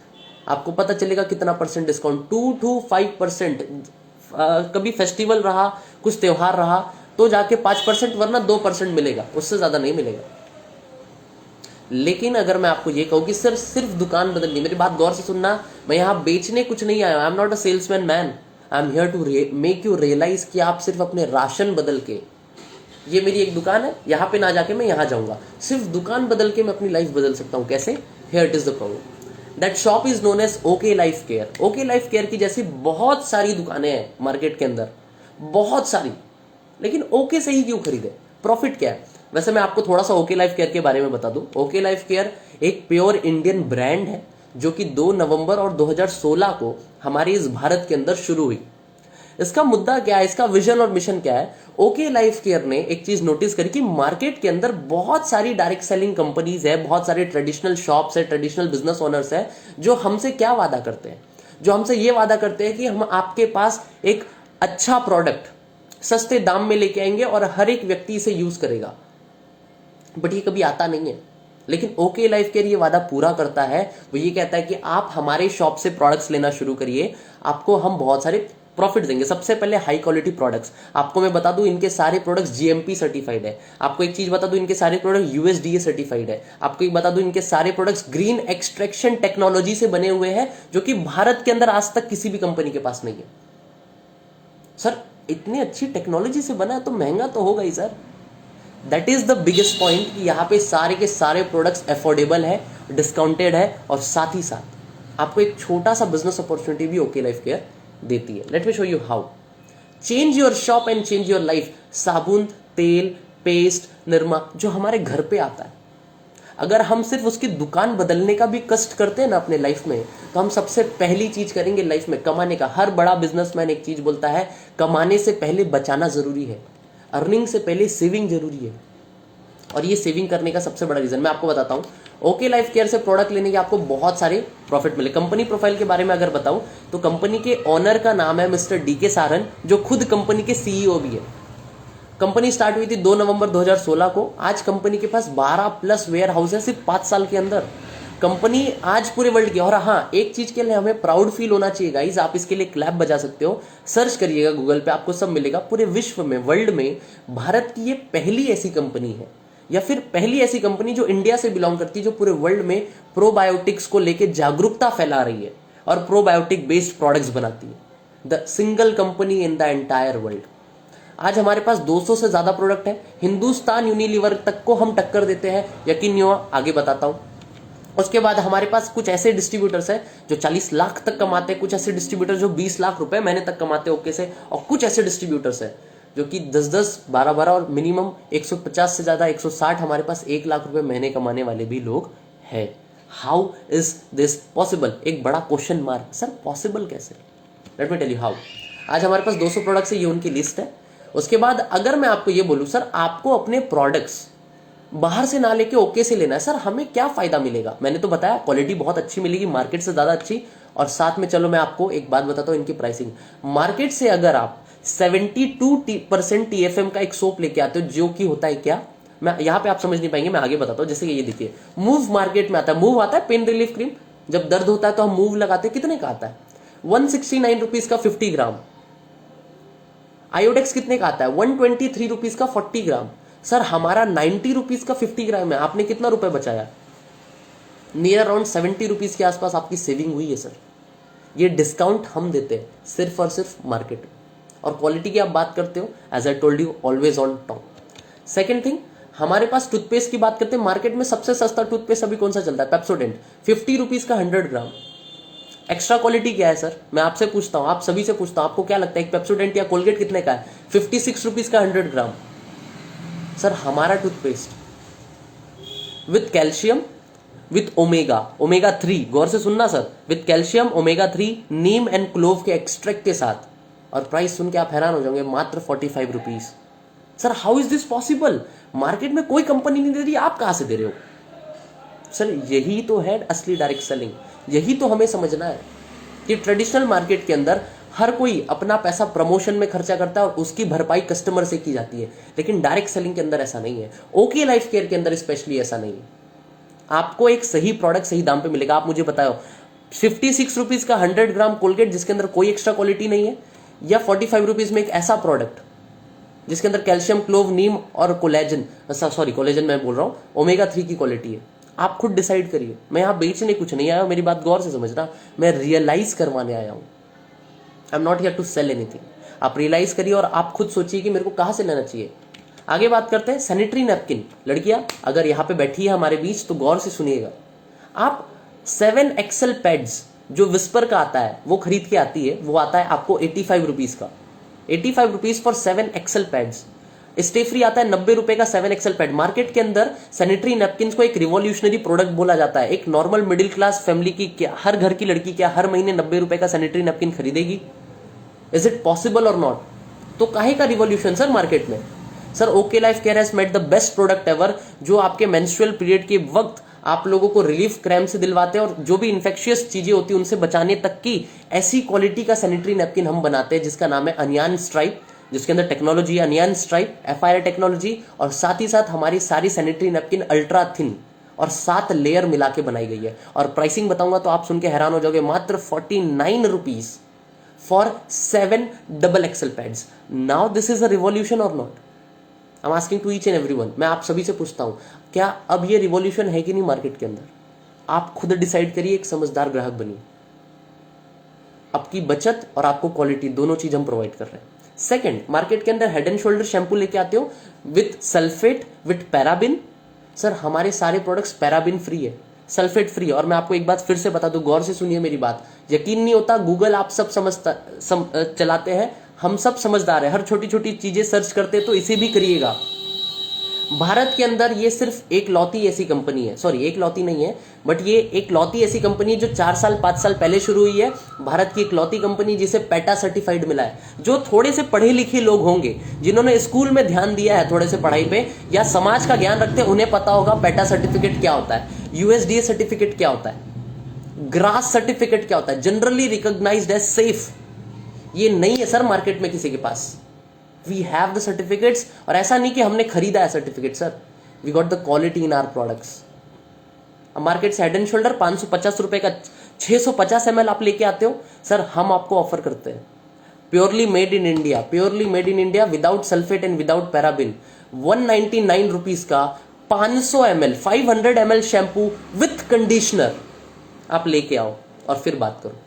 आपको पता चलेगा कितना परसेंट डिस्काउंट, 2 to 5%। कभी फेस्टिवल रहा, कुछ त्योहार रहा तो जाके 5%, वरना 2% मिलेगा, उससे ज्यादा नहीं मिलेगा। लेकिन अगर मैं आपको ये कहूँ कि सर सिर्फ दुकान बदलनी, मेरी बात गौर से सुनना, मैं यहाँ बेचने कुछ नहीं आया, I am not a salesman man, I am here to make you realize कि आप सिर्फ अपने राशन बदल के, ये मेरी एक दुकान है, यहाँ पे ना जाके मैं यहाँ जाऊंगा, सिर्फ दुकान बदल के मैं अपनी लाइफ बदल सकता हूँ। कैसे? Here it is the problem. That shop is known as okay life care. Okay life care की जैसी बहुत सारी दुकानें हैं मार्केट के अंदर, बहुत सारी, लेकिन ओके से ही क्यों खरीदे? प्रॉफिट क्या है? वैसे मैं आपको थोड़ा सा ओके लाइफ केयर के बारे में बता दूं। ओके लाइफ केयर एक प्योर इंडियन ब्रांड है जो कि 2 नवंबर और 2016 को हमारे इस भारत के अंदर शुरू हुई। इसका मुद्दा क्या है, इसका विजन और मिशन क्या है? ओके लाइफ केयर ने एक चीज नोटिस करी कि मार्केट के अंदर बहुत सारी डायरेक्ट सेलिंग कंपनीज है, बहुत सारे ट्रेडिशनल शॉप्स है, ट्रेडिशनल बिजनेस ओनर्स है, जो हमसे क्या वादा करते हैं, जो हमसे ये वादा करते हैं कि हम आपके पास एक अच्छा प्रोडक्ट सस्ते दाम में लेके आएंगे और हर एक व्यक्ति इसे यूज करेगा, बट ये कभी आता नहीं है। लेकिन ओके लाइफ केयर ये वादा पूरा करता है। वो ये कहता है कि आप हमारे शॉप से प्रोडक्ट्स लेना शुरू करिए, आपको हम बहुत सारे प्रॉफिट देंगे। सबसे पहले हाई क्वालिटी प्रोडक्ट्स, आपको मैं बता दूं इनके सारे प्रोडक्ट्स जीएमपी सर्टिफाइड है। आपको एक चीज बता दूं, इनके सारे प्रोडक्ट यूएसडीए सर्टिफाइड है। आपको एक बता दूं, इनके सारे प्रोडक्ट्स ग्रीन एक्सट्रैक्शन टेक्नोलॉजी से बने हुए हैं, जो कि भारत के अंदर आज तक किसी भी कंपनी के पास नहीं है। सर इतनी अच्छी टेक्नोलॉजी से बना है तो महंगा तो होगा ही sir. That is the biggest point कि यहाँ पे सारे के सारे प्रोडक्ट्स अफोर्डेबल है, डिस्काउंटेड है, और साथ ही साथ आपको एक छोटा सा बिजनेस अपॉर्चुनिटी भी ओके लाइफ केयर देती है। Let me show you how. Change your shop and change your life. साबुन, तेल, पेस्ट, निरमा जो हमारे घर पे आता है, अगर हम सिर्फ उसकी दुकान बदलने का भी कष्ट करते हैं ना अपने लाइफ में, तो हम सबसे पहली चीज करेंगे लाइफ में कमाने का। हर बड़ा बिजनेसमैन एक चीज बोलता है, कमाने से पहले बचाना जरूरी है, अर्निंग से पहले सेविंग जरूरी है। और ये सेविंग करने का सबसे बड़ा रीजन मैं आपको बताता हूं। ओके लाइफ केयर से प्रोडक्ट लेने के आपको बहुत सारे प्रॉफिट मिले। कंपनी प्रोफाइल के बारे में अगर बताऊं तो कंपनी के ओनर का नाम है मिस्टर डीके सारन, जो खुद कंपनी के सीईओ भी है। कंपनी स्टार्ट हुई थी 2 नवंबर 2016 को। आज कंपनी के पास 12 प्लस वेयर हाउस है सिर्फ 5 साल के अंदर। कंपनी आज पूरे वर्ल्ड की, और हाँ एक चीज के लिए हमें प्राउड फील होना चाहिए गाइज, आप इसके लिए क्लैप बजा सकते हो, सर्च करिएगा गूगल पे आपको सब मिलेगा। पूरे विश्व में, वर्ल्ड में भारत की ये पहली ऐसी कंपनी है, या फिर पहली ऐसी कंपनी जो इंडिया से बिलोंग करती है, जो पूरे वर्ल्ड में प्रोबायोटिक्स को लेकर जागरूकता फैला रही है और प्रोबायोटिक बेस्ड प्रोडक्ट्स बनाती है। The single company in the entire world. आज हमारे पास 200 से ज्यादा प्रोडक्ट है। हिंदुस्तान यूनिलीवर तक को हम टक्कर देते हैं, यकीन नहीं हुआ आगे बताता हूं। उसके बाद हमारे पास कुछ ऐसे डिस्ट्रीब्यूटर्स हैं जो 40 लाख तक कमाते हैं, कुछ ऐसे डिस्ट्रीब्यूटर जो 20 लाख रुपए महीने तक कमाते हैं ओके से, और कुछ ऐसे डिस्ट्रीब्यूटर्स हैं जो कि 10-10, 12-12 और मिनिमम 150 से ज्यादा 160, हमारे पास 1 लाख रुपए महीने कमाने वाले भी लोग हैं। How is this possible? एक बड़ा क्वेश्चन मार्क। सर पॉसिबल कैसे? Let me tell you how. आज हमारे पास 200 प्रोडक्ट्स है, ये उनकी लिस्ट है। उसके बाद अगर मैं आपको ये बोलूं सर आपको अपने प्रोडक्ट्स बाहर से ना लेके ओके से लेना है, सर हमें क्या फायदा मिलेगा? मैंने तो बताया क्वालिटी बहुत अच्छी मिलेगी, मार्केट से ज्यादा अच्छी, और साथ में चलो मैं आपको एक बात बताता हूं इनकी प्राइसिंग। मार्केट से अगर आप 72% TFM का एक सोप लेके आते हो, जो कि होता है क्या, मैं यहां पे आप समझ नहीं पाएंगे, मैं आगे बताता हूं। जैसे कि ये देखिए, मूव मार्केट में आता है। मूव आता है पेन रिलीफ क्रीम, जब दर्द होता है तो हम मूव लगाते हैं। कितने का आता है? 169 रुपीज का 50 ग्राम। आयोडेक्स कितने का आता है? 123 रुपीज का 40 ग्राम। सर हमारा 90 रुपीज का 50 ग्राम है, आपने कितना रुपए बचाया? नियर अराउंड 70 रुपीज के आसपास आपकी सेविंग हुई है सर। ये डिस्काउंट हम देते हैं सिर्फ और सिर्फ मार्केट। और क्वालिटी की आप बात करते हो, as I told you, always on top. Second thing, हमारे पास टूथपेस्ट की बात करते हैं। मार्केट में सबसे सस्ता टूथपेस्ट अभी कौन सा चलता है? पेप्सोडेंट, 50 रुपीज का 100 ग्राम। एक्स्ट्रा क्वालिटी क्या है सर? मैं आपसे पूछता हूं, आप सभी से पूछता हूं, आपको क्या लगता है एक पेप्सोडेंट या कोलगेट कितने का है? 56 रुपीज का 100 ग्राम। सर हमारा toothpaste with calcium, with omega 3, गौर से सुनना sir, with calcium, omega 3, Neem and clove के एक्सट्रैक्ट के साथ, और प्राइस सुन के आप हैरान हो जाओगे, मात्र 45 rupees. Sir how is this possible? Market में कोई कंपनी नहीं दे रही, आप कहां से दे रहे हो? सर यही तो है असली डायरेक्ट सेलिंग। यही तो हमें समझना है कि ट्रेडिशनल मार्केट के अंदर हर कोई अपना पैसा प्रमोशन में खर्चा करता है और उसकी भरपाई कस्टमर से की जाती है, लेकिन डायरेक्ट सेलिंग के अंदर ऐसा नहीं है। ओके लाइफ केयर के अंदर स्पेशली ऐसा नहीं है। आपको एक सही प्रोडक्ट सही दाम पे मिलेगा। आप मुझे बताओ, 56 रुपीज का 100 ग्राम कोलगेट जिसके अंदर कोई एक्स्ट्रा क्वालिटी नहीं है, या 45 रुपीज में एक ऐसा प्रोडक्ट जिसके अंदर कैल्शियम, क्लोव, नीम और कोलेजन, सॉरी कोलेजन मैं बोल रहा हूं, ओमेगा 3 की क्वालिटी है, आप खुद डिसाइड करिए। मैं यहाँ बेचने कुछ नहीं आया हूं, मेरी बात गौर से समझना, मैं रियलाइज करवाने आया हूं। I am not here to sell anything. आप रियलाइज करिए और आप खुद सोचिए कि मेरे को कहां से लेना चाहिए। आगे बात करते हैं सैनिटरी नैपकिन। लड़कियां अगर यहाँ पे बैठी है हमारे बीच तो गौर से सुनिएगा। आप 7 एक्सेल पैड्स जो विस्पर का आता है वो खरीद के आती है, वो आता है आपको 85 रुपीज का। 85 rupees for 7 XL pads. Stayfree आता है 90 रुपए का 7 एक्सेल पैड। मार्केट के अंदर सैनिटरी नैपकिन को एक रिवॉल्यूशनरी प्रोडक्ट बोला जाता है। एक नॉर्मल मिडिल क्लास फैमिली की क्या, हर घर की लड़की क्या हर महीने 90 रुपए का सैनिटरी नैपकिन खरीदेगी? इज इट पॉसिबल और नॉट? तो काहे का रिवॉल्यूशन सर मार्केट में? Sir okay life care has made the best product ever, जो आपके मेंस्ट्रुअल पीरियड के वक्त आप लोगों को रिलीफ क्रैम्प से दिलवाते हैं और जो भी इन्फेक्शियस चीजें होती है उनसे बचाने तक की ऐसी क्वालिटी का सैनिटरी नैपकिन हम बनाते हैं जिसका नाम है अनियान स्ट्राइप, जिसके अंदर टेक्नोलॉजी है अनियान स्ट्राइप FIR टेक्नोलॉजी, और साथ ही साथ हमारी सारी सैनिटरी नैपकिन अल्ट्रा थिन और 7 लेयर मिला के बनाई गई है। और प्राइसिंग बताऊंगा तो आप सुन के हैरान हो जाओगे, मात्र 49 rupees for 7 double excel pads. Now this is a revolution और not? I am asking to each and everyone. मैं आप सभी से पूछता हूं, क्या अब ये रिवॉल्यूशन है कि नहीं मार्केट के अंदर? आप खुद डिसाइड करिए, एक समझदार ग्राहक बनिए। आपकी बचत और आपको क्वालिटी दोनों चीज हम प्रोवाइड कर रहे हैं। सेकंड, मार्केट के अंदर हेड एंड शोल्डर शैम्पू लेके आते हो with sulphate with paraben. Sir हमारे सारे प्रोडक्ट्स पैराबिन फ्री है, सल्फेट फ्री है। और मैं आपको एक बात फिर से बता दूं, गौर से सुनिए मेरी बात। यकीन नहीं होता, गूगल आप सब चलाते हैं, हम सब समझदार है, हर छोटी छोटी चीजें सर्च करते हैं, तो इसे भी करिएगा। भारत के अंदर ये सिर्फ एक लौती ऐसी कंपनी है, सॉरी एक लौती नहीं है, बट ये एक लौती ऐसी कंपनी है जो 4 साल 5 साल पहले शुरू हुई है। भारत की एक लौती कंपनी जिसे पेटा सर्टिफाइड मिला है। जो थोड़े से पढ़े लिखे लोग होंगे, जिन्होंने स्कूल में ध्यान दिया है थोड़े से पढ़ाई पे या समाज का ज्ञान रखते हैं, उन्हें पता होगा पेटा सर्टिफिकेट क्या होता है, USDA सर्टिफिकेट क्या होता है, ग्रास सर्टिफिकेट क्या होता है, जनरली रिकॉग्नाइज्ड एज सेफ। ये नहीं है सर मार्केट में किसी के पास। वी हैव द सर्टिफिकेट्स, और ऐसा नहीं कि हमने खरीदा है certificate sir, we got the quality in our products. Market से हेड एंड शोल्डर 550 रुपए का 650 ml आप लेके आते हो, सर हम आपको ऑफर करते हैं purely made in India, purely made in India without sulphate and without paraben. 199 rupees का 500 ml 500 ml shampoo with conditioner आप लेके आओ और फिर बात करो।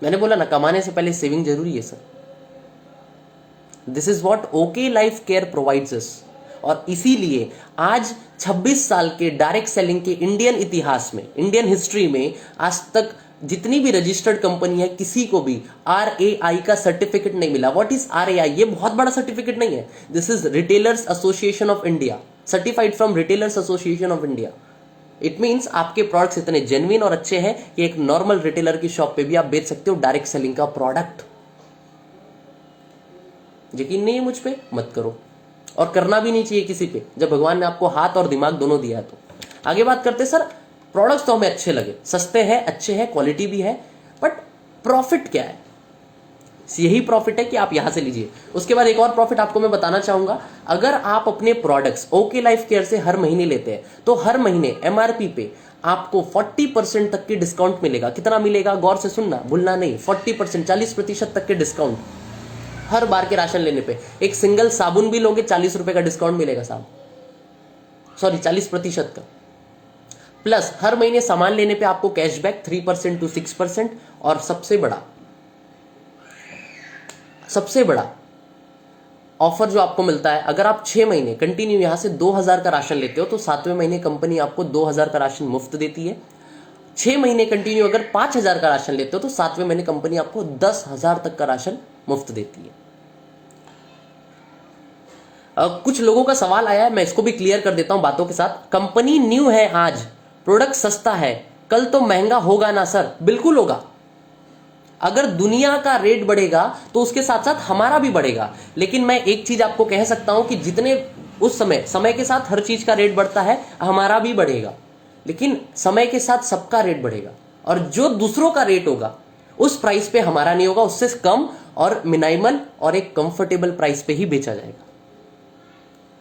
मैंने बोला ना, कमाने से पहले सेविंग जरूरी है sir. This is what okay life care provides us. और इसीलिए आज 26 साल के डायरेक्ट सेलिंग के इंडियन इतिहास में, इंडियन हिस्ट्री में आज तक जितनी भी रजिस्टर्ड कंपनी है, किसी को भी RAI का सर्टिफिकेट नहीं मिला। What is RAI? ये बहुत बड़ा सर्टिफिकेट नहीं है, this is retailers association of India, certified from retailers association of India. It means आपके प्रोडक्ट्स इतने जेन्युइन और अच्छे हैं कि एक नॉर्मल रिटेलर की शॉप पे भी आप बेच सकते हो डायरेक्ट सेलिंग का प्रोडक्ट। यकीन नहीं है मुझ पे? मत करो, और करना भी नहीं चाहिए किसी पे, जब भगवान ने आपको हाथ और दिमाग दोनों दिया है। तो आगे बात करते सर, प्रोडक्ट्स तो हमें अच्छे लगे, सस्ते हैं, अच्छे हैं, क्वालिटी भी है, बट प्रॉफिट क्या है? यही प्रॉफिट है कि आप यहां से लीजिए। उसके बाद एक और प्रॉफिट आपको मैं बताना चाहूंगा। अगर आप अपने प्रोडक्ट्स ओके लाइफ केयर से हर महीने लेते हैं तो हर महीने MRP पे आपको 40% तक की डिस्काउंट मिलेगा। कितना मिलेगा? गौर से सुनना, भूलना नहीं। 40%, 40% तक के डिस्काउंट हर बार के राशन लेने पे। एक सिंगल साबुन भी लोगे 40 रुपए का डिस्काउंट मिलेगा साहब, सॉरी 40% का। प्लस हर महीने सामान लेने पे आपको कैशबैक 3% to 6%। और सबसे बड़ा ऑफर जो आपको मिलता है, अगर आप 6 महीने कंटिन्यू यहां से 2000 का राशन लेते हो तो 7वें महीने कंपनी आपको 2000 का राशन मुफ्त देती है। 6 महीने कंटिन्यू अगर 5000 का राशन लेते हो तो 7वें महीने कंपनी आपको 10,000 तक का राशन मुफ्त देती है। कुछ लोगों का सवाल आया है, मैं इसको भी क्लियर कर देता हूं बातों के साथ। कंपनी न्यू है, आज प्रोडक्ट सस्ता है, कल तो महंगा होगा ना सर? बिल्कुल होगा। अगर दुनिया का रेट बढ़ेगा तो उसके साथ साथ हमारा भी बढ़ेगा। लेकिन मैं एक चीज आपको कह सकता हूं कि जितने उस समय के साथ हर चीज का रेट बढ़ता है, हमारा भी बढ़ेगा, लेकिन समय के साथ सबका रेट बढ़ेगा। और जो दूसरों का रेट होगा उस प्राइस पे हमारा नहीं होगा, उससे कम और मिनिमल और एक कंफर्टेबल प्राइस पे ही बेचा जाएगा।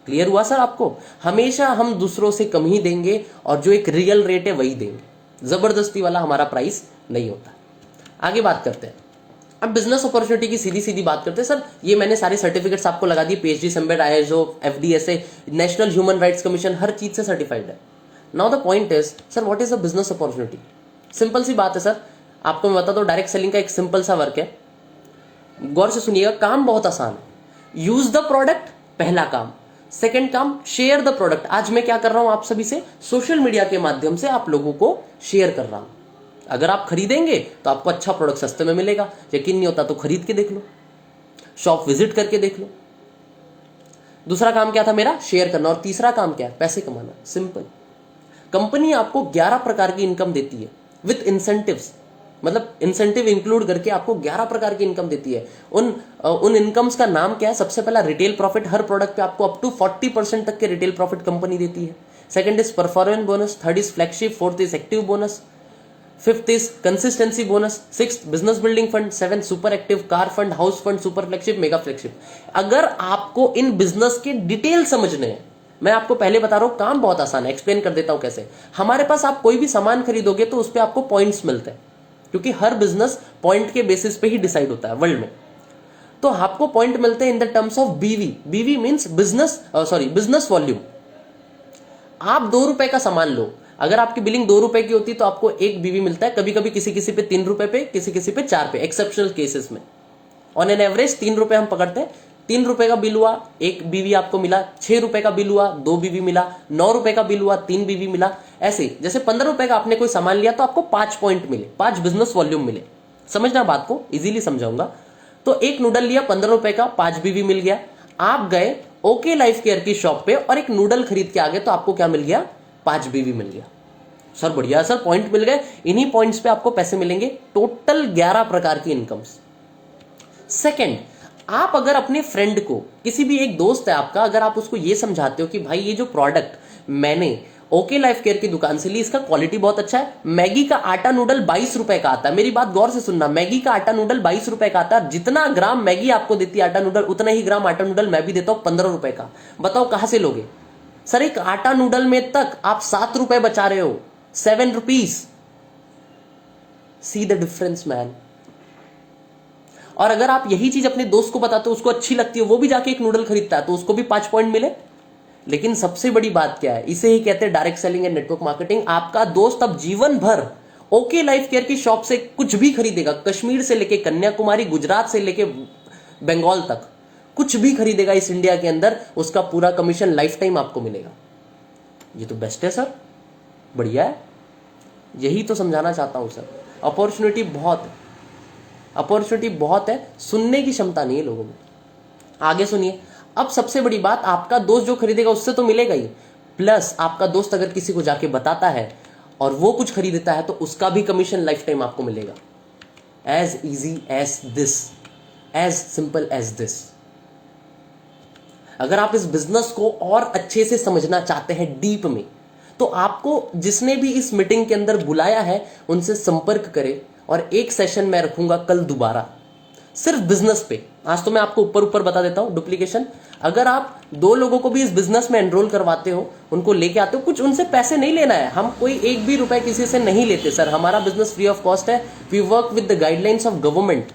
क्लियर हुआ सर आपको? हमेशा हम दूसरों से कम ही देंगे और जो एक रियल रेट है वही देंगे, जबरदस्ती वाला हमारा प्राइस नहीं होता। आगे बात करते हैं, अब बिजनेस अपॉर्चुनिटी की सीधी सीधी बात करते हैं। सर ये मैंने सारे सर्टिफिकेट्स आपको लगा दिए, PhD, SEMBET, ISO, FDSA, national human rights commission, हर चीज से सर्टिफाइड है। Now the point is sir what is a business opportunity. Simple सी बात है सर, आपको मैं बता दूं डायरेक्ट सेलिंग का एक सिंपल सा वर्क है, गौर से सुनिएगा, काम बहुत आसान है। यूज द प्रोडक्ट पहला काम, सेकंड काम शेयर द प्रोडक्ट। आज मैं क्या कर रहा हूं आप सभी से, सोशल मीडिया के माध्यम से आप लोगों को शेयर कर रहा हूं। अगर आप खरीदेंगे तो आपको अच्छा प्रोडक्ट सस्ते में मिलेगा, यकीन नहीं होता तो खरीद के देख लो, शॉप विजिट करके देख लो। दूसरा काम क्या था मेरा, शेयर करना। और तीसरा काम क्या है, पैसे कमाना। सिंपल। कंपनी आपको 11 प्रकार की इनकम देती है विथ इंसेंटिव्स, मतलब इंसेंटिव इंक्लूड करके आपको 11 प्रकार की इनकम देती है। उन इनकम्स का नाम क्या है, सबसे पहला रिटेल प्रॉफिट, हर प्रोडक्ट पे आपको अप टू 40% तक के रिटेल प्रॉफिट कंपनी देती है। Second is performance bonus, third is flagship, fourth is active bonus, fifth is consistency bonus, sixth business building fund, seven super active, car fund, house fund, super flagship, mega flagship. अगर आपको in business के detail समझने हैं, मैं आपको पहले बता रहा हूं काम बहुत आसान है, एक्सप्लेन कर देता हूं कैसे। हमारे पास आप कोई भी सामान खरीदोगे तो उस पर आपको पॉइंट्स मिलते हैं, क्योंकि हर बिजनेस पॉइंट के बेसिस पे ही डिसाइड होता है वर्ल्ड में। तो आपको पॉइंट मिलते हैं इन द टर्म्स ऑफ बीवी। बीवी मींस बिजनेस वॉल्यूम। आप 2 रुपए का सामान लो, अगर आपकी बिलिंग 2 रुपए की होती तो आपको 1 बीवी मिलता है, कभी कभी किसी किसी पे 3 रुपए पे, किसी किसी पे 4 पे, एक्सेप्शनल केसेस में। ऑन एन एवरेज 3 रुपए हम पकड़ते हैं। 3 रुपए का बिल हुआ, 1 बीवी आपको मिला। 6 रुपए का बिल हुआ, 2 बीवी मिला। 9 रुपए का बिल हुआ, 3 बीवी मिला। ऐसे जैसे 15 रुपए का आपने कोई सामान लिया तो आपको 5 पॉइंट मिले, 5 बिजनेस वॉल्यूम मिले। समझना बात को, इजीली समझाऊंगा। तो एक नूडल लिया 15 रुपए का, 5 बीवी मिल गया। आप गए ओके लाइफ केयर की शॉप पे और एक नूडल खरीद के आ गए तो आपको क्या मिल गया, 5 बीवी मिल गया। सर बढ़िया सर, पॉइंट मिल गए। इन्हीं पॉइंट्स पे आपको पैसे मिलेंगे, टोटल 11 प्रकार की इनकम्स। सेकंड, आप अगर अपने फ्रेंड को, किसी भी एक दोस्त है आपका, अगर आप उसको ये समझाते हो कि भाई ये जो प्रोडक्ट मैंने ओके लाइफ केयर की दुकान से ली, इसका क्वालिटी बहुत अच्छा है, मैगी का आटा नूडल 22 रुपए का आता है। मेरी बात गौर से सुनना, मैगी का आटा नूडल 22 रुपए का आता है। जितना ग्राम मैगी आपको देती है आटा नूडल, उतना ही ग्राम आटा नूडल मैं भी देता हूं 15 रुपए का। बताओ कहां से लोगे सर? एक आटा नूडल में तक आप 7 रुपए बचा रहे हो, 7 rupees. See the difference man. और अगर आप यही चीज अपने दोस्त को बताते हो, उसको अच्छी लगती है, वो भी जाके एक नूडल खरीदता है, तो उसको भी 5 पॉइंट मिले। लेकिन सबसे बड़ी बात क्या है, इसे ही कहते हैं direct selling and network marketing. आपका दोस्त अब जीवन भर ओके लाइफ केयर की शॉप से कुछ भी खरीदेगा, कश्मीर से लेके कन्याकुमारी, गुजरात से लेके बंगाल तक, कुछ भी खरीदेगा इस इंडिया के अंदर, उसका पूरा कमीशन लाइफ टाइम आपको मिलेगा। ये तो बेस्ट है सर, बढ़िया है। यही तो समझाना चाहता हूं सर। अपॉर्चुनिटी बहुत है, अपॉर्चुनिटी बहुत है, सुनने की क्षमता नहीं है लोगों में। आगे सुनिए। अब सबसे बड़ी बात, आपका दोस्त जो खरीदेगा उससे तो मिलेगा ही, प्लस आपका दोस्त अगर किसी को जाके बताता है और वो कुछ खरीदता है तो उसका भी कमीशन लाइफ टाइम आपको मिलेगा। As easy as this, as simple as this. अगर आप इस बिजनेस को और अच्छे से समझना चाहते हैं डीप में, तो आपको जिसने भी इस मीटिंग के अंदर बुलाया है उनसे संपर्क करें, और एक सेशन मैं रखूंगा कल दोबारा, सिर्फ बिजनेस पे। आज तो मैं आपको ऊपर ऊपर बता देता हूं डुप्लीकेशन। अगर आप 2 लोगों को भी इस बिजनेस में एनरोल करवाते हो, उनको लेके आते हो, कुछ उनसे पैसे नहीं लेना है, हम कोई 1 भी रुपए किसी से नहीं लेते सर। हमारा बिजनेस फ्री ऑफ कॉस्ट है। We work with the guidelines of government.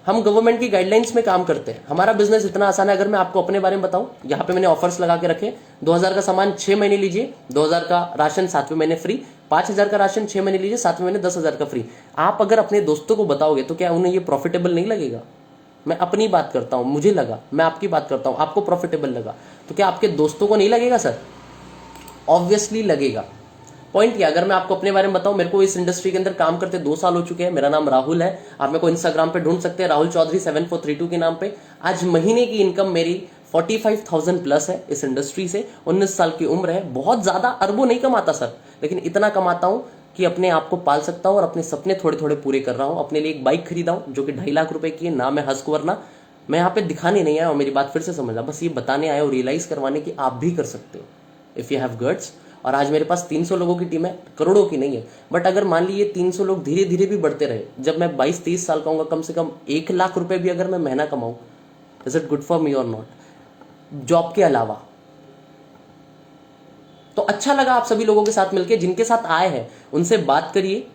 हम गवर्नमेंट की गाइडलाइंस में काम करते हैं। हमारा बिजनेस इतना आसान है। अगर मैं आपको अपने बारे में बताऊं, यहां पे मैंने ऑफर्स लगा के रखे। 2000 का सामान 6 महीने लीजिए, 2000 का राशन 7वें महीने फ्री, 5000 का राशन 6 महीने लीजिए, 7वें महीने 10,000 का फ्री। आप अगर अपने दोस्तों को बताओगे तो क्या उन्हें ये प्रॉफिटेबल नहीं लगेगा? मैं अपनी बात करता हूं, मुझे लगा, मैं आपकी बात करता हूं, आपको प्रॉफिटेबल लगा, तो क्या आपके दोस्तों को नहीं लगेगा सर? ऑब्वियसली लगेगा। पॉइंट क्या, अगर मैं आपको अपने बारे में बताऊं, मेरे को इस इंडस्ट्री के अंदर काम करते 2 साल हो चुके हैं। मेरा नाम राहुल है, आप मेरे को इंस्टाग्राम पे ढूंढ सकते हैं, राहुल चौधरी 7432 के नाम पे। आज महीने की इनकम मेरी 45,000 प्लस है इस इंडस्ट्री से। 19 साल की उम्र है। बहुत ज्यादा अरबों नहीं कमाता सर, लेकिन इतना कमाता हूं कि अपने आप को पाल सकता हूं और अपने सपने थोड़े थोड़े पूरे कर रहा हूं। अपने लिए एक बाइक खरीदा हूं जो कि 2.5 लाख रुपए की है। ना मैं हंस वरना मैं यहाँ पे दिखाने नहीं आया हूं, मेरी बात फिर से समझना, बस ये बताने आया और रियलाइज करवाने की आप भी कर सकते हो इफ यू हैव गट्स। और आज मेरे पास 300 लोगों की टीम है, करोड़ों की नहीं है, बट अगर मान लीजिए 300 लोग धीरे धीरे भी बढ़ते रहे, जब मैं 22-23 साल का हूँ, कम से कम 1 लाख रुपए भी अगर मैं महीना कमाऊं, is it good for me और नॉट? जॉब के अलावा तो अच्छा लगा आप सभी लोगों के साथ मिलकर। जिनके साथ आए हैं उनसे बात करिए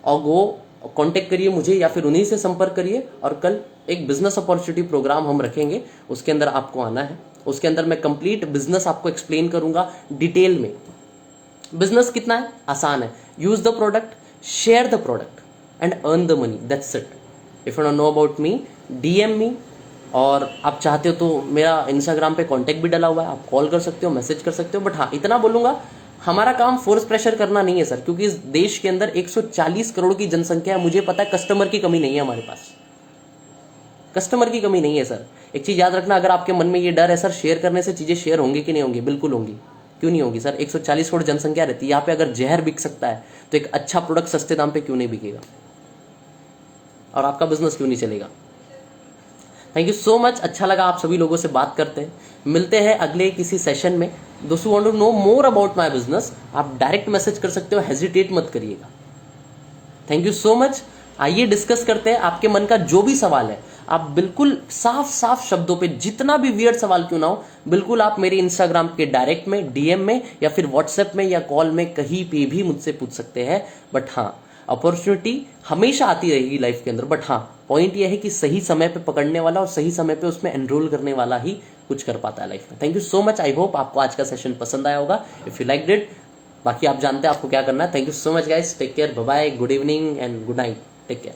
और वो कांटेक्ट करिए मुझे, या फिर उन्हीं से संपर्क करिए। और कल एक बिजनेस अपॉर्चुनिटी प्रोग्राम हम रखेंगे, उसके अंदर आपको आना है। उसके अंदर मैं कंप्लीट बिजनेस आपको एक्सप्लेन करूंगा डिटेल में। बिजनेस कितना है, आसान है. Use the product, share the product and earn the money, that's it. If you know about me, DM me. और आप चाहते हो तो मेरा इंस्टाग्राम पे कांटेक्ट भी डला हुआ है, आप कॉल कर सकते हो, मैसेज कर सकते हो. बट हाँ, इतना बोलूंगा, हमारा काम फोर्स प्रेशर करना नहीं है सर, क्योंकि इस देश के अंदर 140 करोड़ की जनसंख्या है. मुझे पता है कस्टमर की कमी नहीं है हमारे पास, कस्टमर की कमी नहीं है सर. एक चीज याद रखना, अगर आपके मन में ये डर है सर शेयर करने से चीजें शेयर होंगी कि नहीं होंगी, बिल्कुल होंगी. क्यों नहीं होगी सर, 140 करोड़ जनसंख्या रहती है यहाँ पे. अगर जहर बिक सकता है तो एक अच्छा प्रोडक्ट सस्ते दाम पे क्यों नहीं बिकेगा, और आपका बिजनेस क्यों नहीं चलेगा. Thank you so much. अच्छा लगा आप सभी लोगों से बात करते हैं. मिलते हैं अगले किसी सेशन में. दोस्त who want to know more about my business, आप डायरेक्ट मैसेज कर सकते हो, हेजिटेट मत करिएगा. Thank you so much. आइए डिस्कस करते हैं. आपके मन का जो भी सवाल है, आप बिल्कुल साफ साफ शब्दों पे, जितना भी वियर्ड सवाल क्यों ना हो, बिल्कुल आप मेरे इंस्टाग्राम के डायरेक्ट में, डीएम में, या फिर व्हाट्सएप में या कॉल में कहीं पे भी मुझसे पूछ सकते हैं. बट हाँ, अपॉर्चुनिटी हमेशा आती रहेगी लाइफ के अंदर. बट हाँ, पॉइंट यह है कि सही समय पे पकड़ने वाला और सही समय पे उसमें एनरोल करने वाला ही कुछ कर पाता है लाइफ में. Thank you so much. I hope आपको आज का सेशन पसंद आया होगा. इफ यू लाइक इट, बाकी आप जानते हैं आपको क्या करना है. Thank you so much guys. Take care. Bye bye. Good evening and good night. Take care.